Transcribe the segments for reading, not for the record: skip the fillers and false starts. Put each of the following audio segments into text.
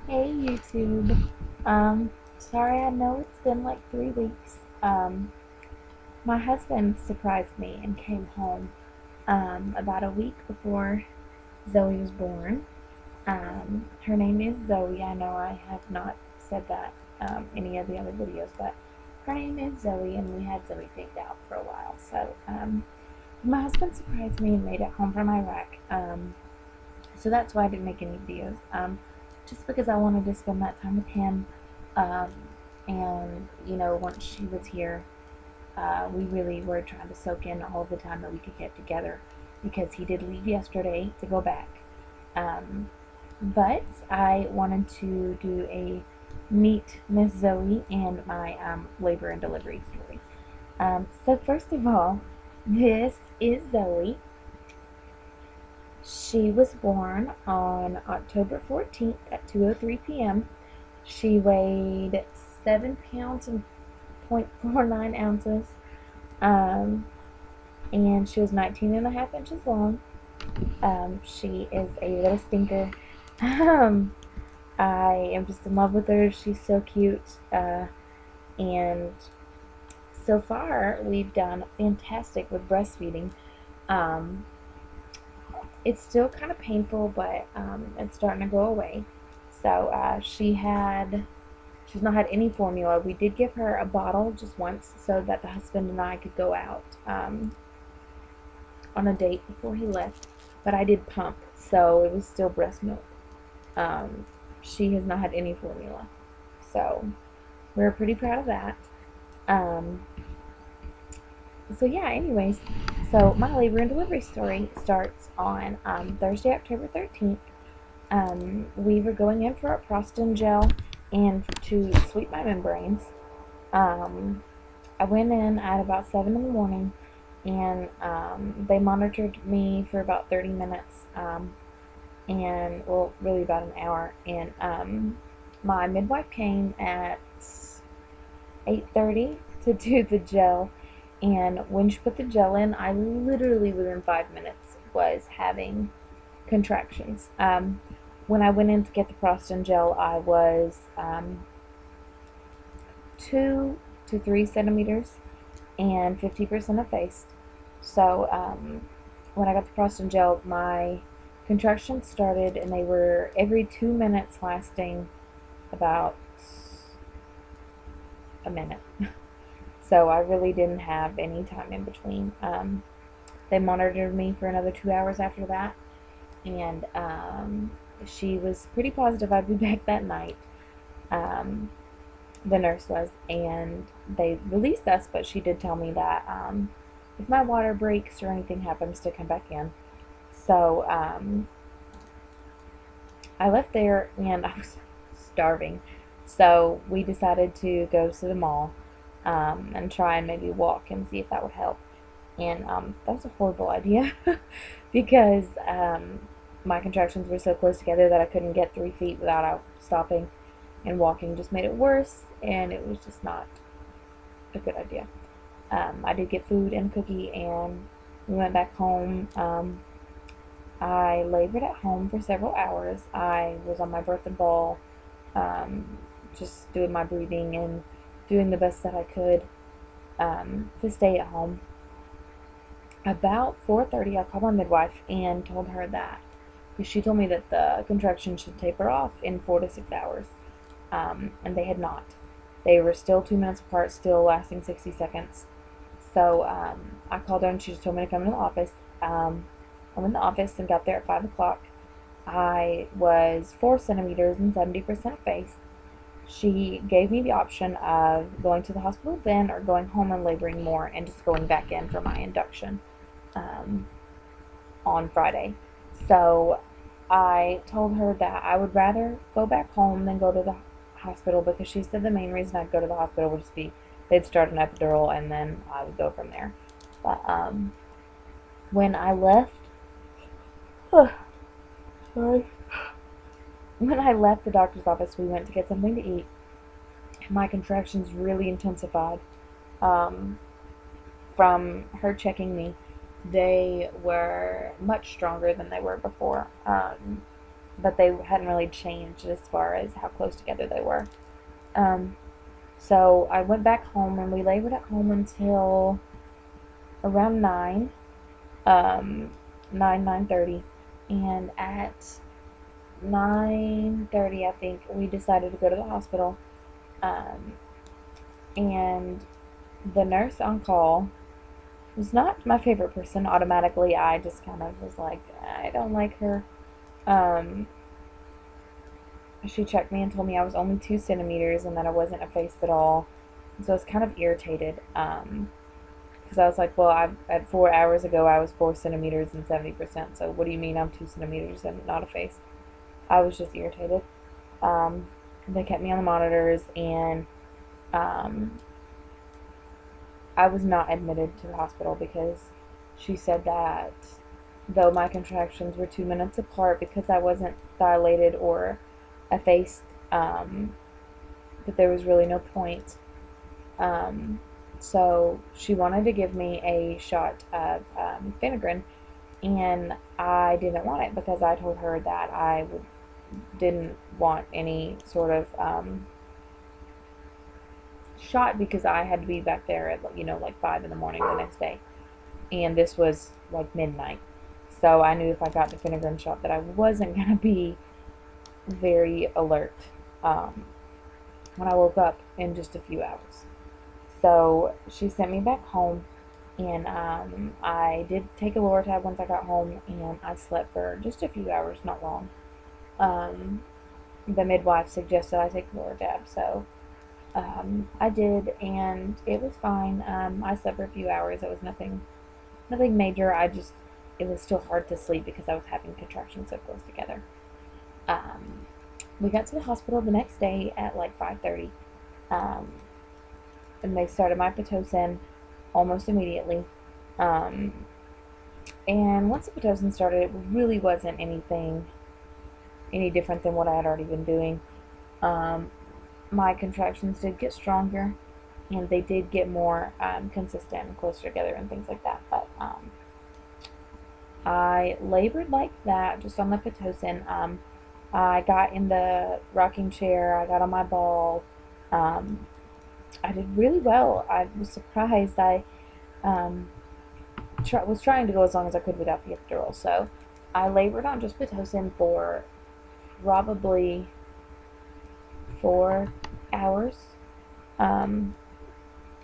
Hey YouTube. Sorry, I know it's been like 3 weeks. My husband surprised me and came home about a week before Zoe was born. Her name is Zoe. I know I have not said that any of the other videos, but her name is Zoe, and we had Zoe picked out for a while. So my husband surprised me and made it home from Iraq. So that's why I didn't make any videos. Just because I wanted to spend that time with him. Um, and, once she was here, we really were trying to soak in all the time that we could get together because he did leave yesterday to go back. Um, but I wanted to do a meet Miss Zoe and my labor and delivery story. So, first of all, this is Zoe. She was born on October 14th at 2:03 p.m. She weighed 7 pounds and 0.49 ounces, um, and she was 19 and a half inches long. She is a little stinker. Um, I am just in love with her. She's so cute, and so far we've done fantastic with breastfeeding. Um, it's still kind of painful, but it's starting to go away. So she's not had any formula. We did give her a bottle just once so that the husband and I could go out on a date before he left. But I did pump, so it was still breast milk. Um, she has not had any formula. So we're pretty proud of that. Um, so yeah, anyways, so my labor and delivery story starts on Thursday, October 13th. We were going in for a Prostin gel and to sweep my membranes. I went in at about 7 in the morning, and they monitored me for about 30 minutes, and well, really about an hour. And my midwife came at 8:30 to do the gel, and when she put the gel in, I literally within 5 minutes was having contractions. When I went in to get the Prostin gel, I was 2 to 3 centimeters and 50% effaced. So when I got the Prostin gel, my contractions started, and they were every 2 minutes, lasting about a minute. So I really didn't have any time in between. They monitored me for another 2 hours after that, and she was pretty positive I'd be back that night. Um, the nurse was, and they released us, but she did tell me that if my water breaks or anything happens, to come back in. So I left there, and I was starving. So we decided to go to the mall and try and maybe walk and see if that would help. And that was a horrible idea because my contractions were so close together that I couldn't get 3 feet without stopping, and walking just made it worse, and it was just not a good idea. I did get food and a cookie, and we went back home. I labored at home for several hours. I was on my birth and ball, just doing my breathing and doing the best that I could to stay at home. About 4:30, I called my midwife and told her that, because she told me that the contractions should taper off in 4 to 6 hours, and they had not. They were still 2 minutes apart, still lasting 60 seconds. So I called her, and she just told me to come in the office. I went in the office and got there at 5 o'clock. I was 4 centimeters and 70% effaced. She gave me the option of going to the hospital then, or going home and laboring more and just going back in for my induction on Friday. So I told her that I would rather go back home than go to the hospital, because she said the main reason I'd go to the hospital would just be they'd start an epidural and then I would go from there. But when I left, sorry. When I left the doctor's office, we went to get something to eat. My contractions really intensified from her checking me. They were much stronger than they were before. but they hadn't really changed as far as how close together they were. Um, so I went back home, and we labored at home until around 9, um, 9:30, and at 9:30, I think, we decided to go to the hospital, um, and the nurse on call was not my favorite person. Automatically, I just kind of was like, I don't like her. Um, she checked me and told me I was only 2 centimeters and that I wasn't effaced at all. And so I was kind of irritated, because I was like, well, at 4 hours ago I was 4 centimeters and 70%. So what do you mean I'm 2 centimeters and not effaced? I was just irritated. Um, they kept me on the monitors, and um, I was not admitted to the hospital because she said that though my contractions were 2 minutes apart, because I wasn't dilated or effaced, that there was really no point. Um, so she wanted to give me a shot of Phenergan, and I didn't want it because I told her that didn't want any sort of shot because I had to be back there at, like 5 in the morning the next day, and this was like midnight. So I knew if I got the Phenergan shot that I wasn't gonna be very alert when I woke up in just a few hours. So she sent me back home, and I did take a Lortab once I got home, and I slept for just a few hours, not long. Um, the midwife suggested I take Lortab, so I did, and it was fine. I slept for a few hours. It was nothing major. It was still hard to sleep because I was having contractions so close together. Um, we got to the hospital the next day at like 5:30, um, and they started my Pitocin almost immediately. Um, and once the Pitocin started, it really wasn't any different than what I had already been doing. Um, my contractions did get stronger, and they did get more consistent and closer together and things like that. But I labored like that just on the Pitocin. I got in the rocking chair. I got on my ball. Um, I did really well. I was surprised. I um, was trying to go as long as I could without the epidural. So I labored on just Pitocin for probably 4 hours. Um,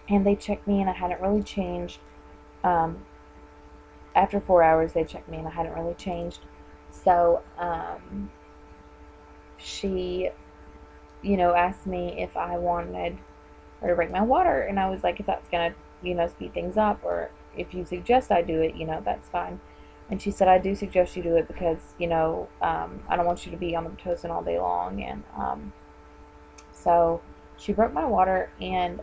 and they checked me, and I hadn't really changed. Um, after 4 hours, they checked me, and I hadn't really changed. So she, asked me if I wanted her to break my water, and I was like, if that's gonna, speed things up, or if you suggest I do it, that's fine. And she said, I do suggest you do it because, I don't want you to be on the Pitocin all day long. And so she broke my water, and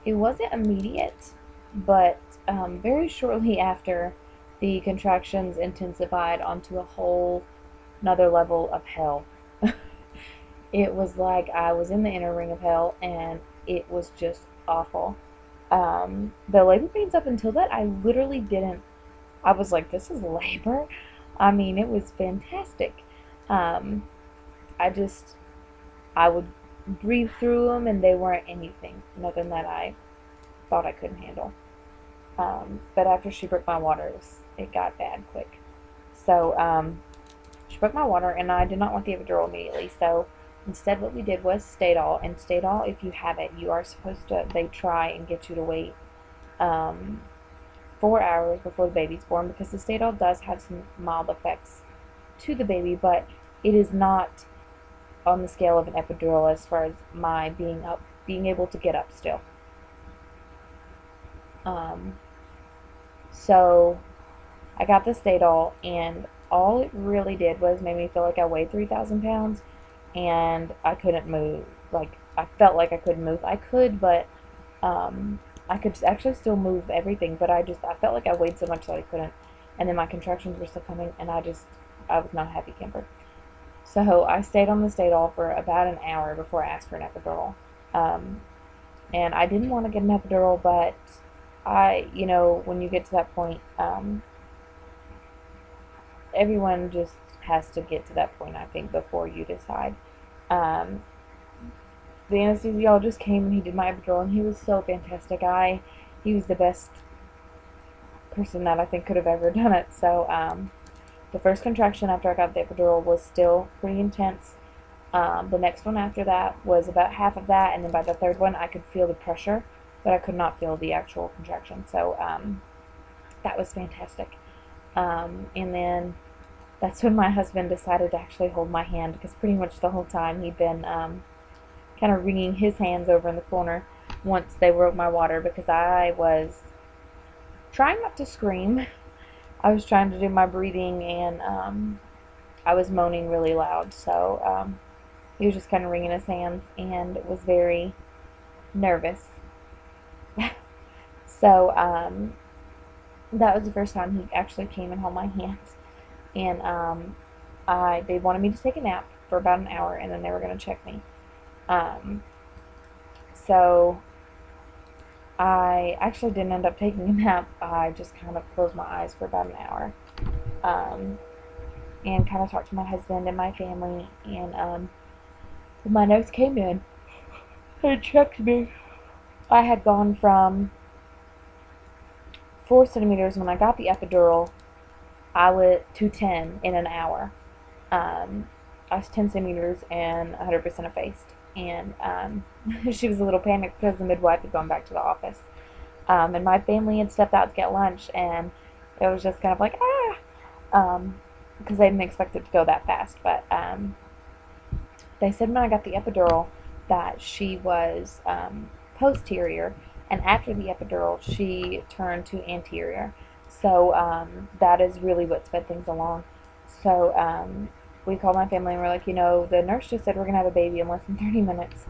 it wasn't immediate, but very shortly after, the contractions intensified onto a whole another level of hell. It was like I was in the inner ring of hell, and it was just awful. The labor pains up until that, I literally didn't. I was like, this is labor? I mean, it was fantastic. Um, I just, I would breathe through them, and they weren't nothing that I thought I couldn't handle. But after she broke my water, it got bad quick. So, she broke my water, and I did not want the epidural immediately. So, instead, what we did was Stadol. And Stadol, if you have it, you are supposed to, they try and get you to wait 4 hours before the baby's born, because the Stadol does have some mild effects to the baby, but it is not on the scale of an epidural as far as my being able to get up still. So I got the Stadol, and all it really did was made me feel like I weighed 3,000 pounds, and I couldn't move. Like, I felt like I couldn't move. I could, but I could actually still move everything, but I felt like I weighed so much that I couldn't. And then my contractions were still coming, and I was not a happy camper. So I stayed on the Stadol for about an hour before I asked for an epidural. And I didn't want to get an epidural, but when you get to that point, everyone just has to get to that point, I think, before you decide. Um, the anesthesiologist came and he did my epidural, and he was so fantastic. He was the best person that I think could have ever done it. So the first contraction after I got the epidural was still pretty intense. The next one after that was about half of that, and then by the third one I could feel the pressure, but I could not feel the actual contraction. So that was fantastic. And then that's when my husband decided to actually hold my hand, because pretty much the whole time he'd been kind of wringing his hands over in the corner once they broke my water, because I was trying not to scream. I was trying to do my breathing, and I was moaning really loud. So he was just kind of wringing his hands and was very nervous. So that was the first time he actually came and held my hand. And they wanted me to take a nap for about an hour, and then they were going to check me. So I actually didn't end up taking a nap. I just kind of closed my eyes for about an hour, and kind of talked to my husband and my family. And when my nurse came in and checked me, I had gone from 4 centimeters when I got the epidural. I went to 10 in an hour. I was 10 centimeters and 100% effaced. And she was a little panicked because the midwife had gone back to the office. And my family had stepped out to get lunch, and it was just kind of like, because they didn't expect it to go that fast. But they said when I got the epidural that she was posterior, and after the epidural she turned to anterior. So that is really what sped things along. So we called my family and we're like, the nurse just said we're going to have a baby in less than 30 minutes.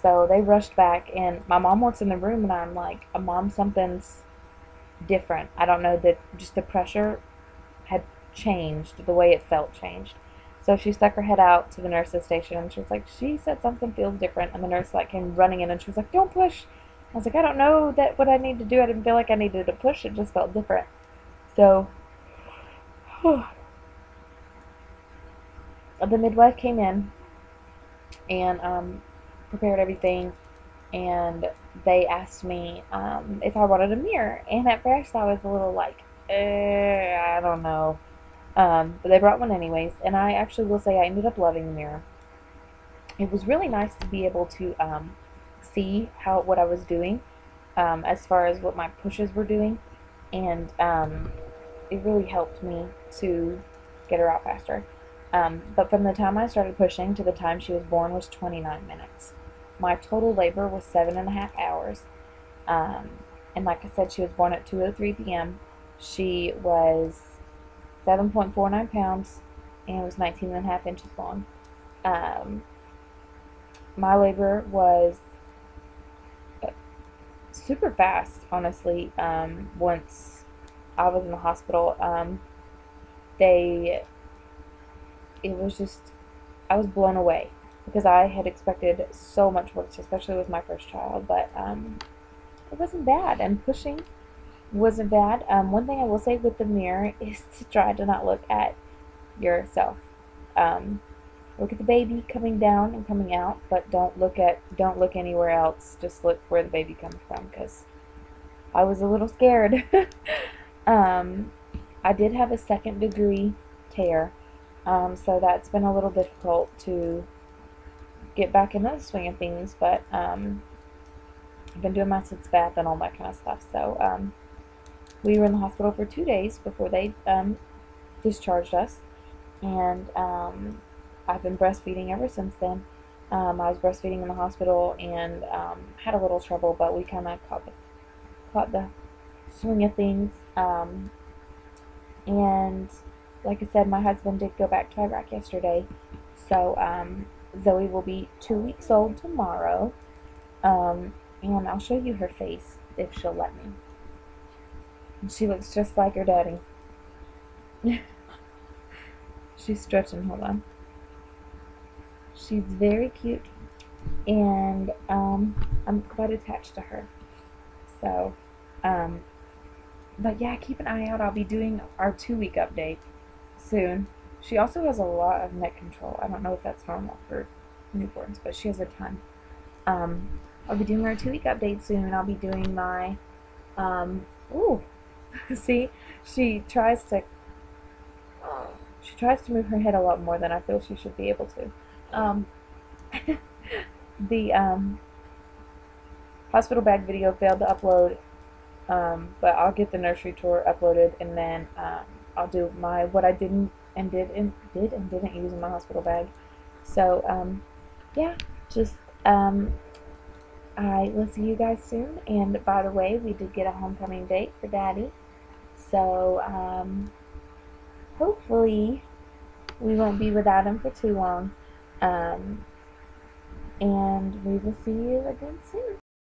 So they rushed back, and my mom walks in the room, and I'm like, Mom, something's different. I don't know, that just the pressure had changed, the way it felt changed. So she stuck her head out to the nurse's station, and she was like, she said something feels different. And the nurse came running in, and she was like, don't push. I was like, I don't know what I need to do. I didn't feel like I needed to push. It just felt different. So the midwife came in and prepared everything, and they asked me if I wanted a mirror. And at first I was a little like, I don't know. But they brought one anyways, and I actually will say I ended up loving the mirror. It was really nice to be able to see what I was doing as far as what my pushes were doing, and it really helped me to get her out faster. But from the time I started pushing to the time she was born was 29 minutes. My total labor was 7.5 hours. And like I said, she was born at 2:03 p.m. She was 7.49 pounds and was 19.5 inches long. My labor was super fast, honestly. Once I was in the hospital, it was just, I was blown away, because I had expected so much work, especially with my first child, but it wasn't bad, and pushing wasn't bad. One thing I will say with the mirror is to try to not look at yourself. Look at the baby coming down and coming out, but don't look anywhere else. Just look where the baby comes from, because I was a little scared. I did have a 2nd-degree tear, so that's been a little difficult to get back into the swing of things, but I've been doing my sitz bath and all that kind of stuff. So we were in the hospital for 2 days before they discharged us, and I've been breastfeeding ever since then. I was breastfeeding in the hospital and had a little trouble, but we kind of caught the swing of things. And like I said, my husband did go back to Iraq yesterday, so Zoe will be 2 weeks old tomorrow, and I'll show you her face if she'll let me. She looks just like her daddy. She's stretching, hold on. She's very cute, and I'm quite attached to her. So, but yeah, keep an eye out. I'll be doing our 2-week update soon. She also has a lot of neck control. I don't know if that's normal for newborns, but she has a ton. Um, I'll be doing our 2-week update soon. I'll be doing my, ooh, see, she tries to, she tries to move her head a lot more than I feel she should be able to. Um, the hospital bag video failed to upload, but I'll get the nursery tour uploaded, and then I'll do my what I didn't use in my hospital bag. So yeah, just I will see you guys soon. And by the way, we did get a homecoming date for Daddy, so hopefully we won't be without him for too long. And we will see you again soon.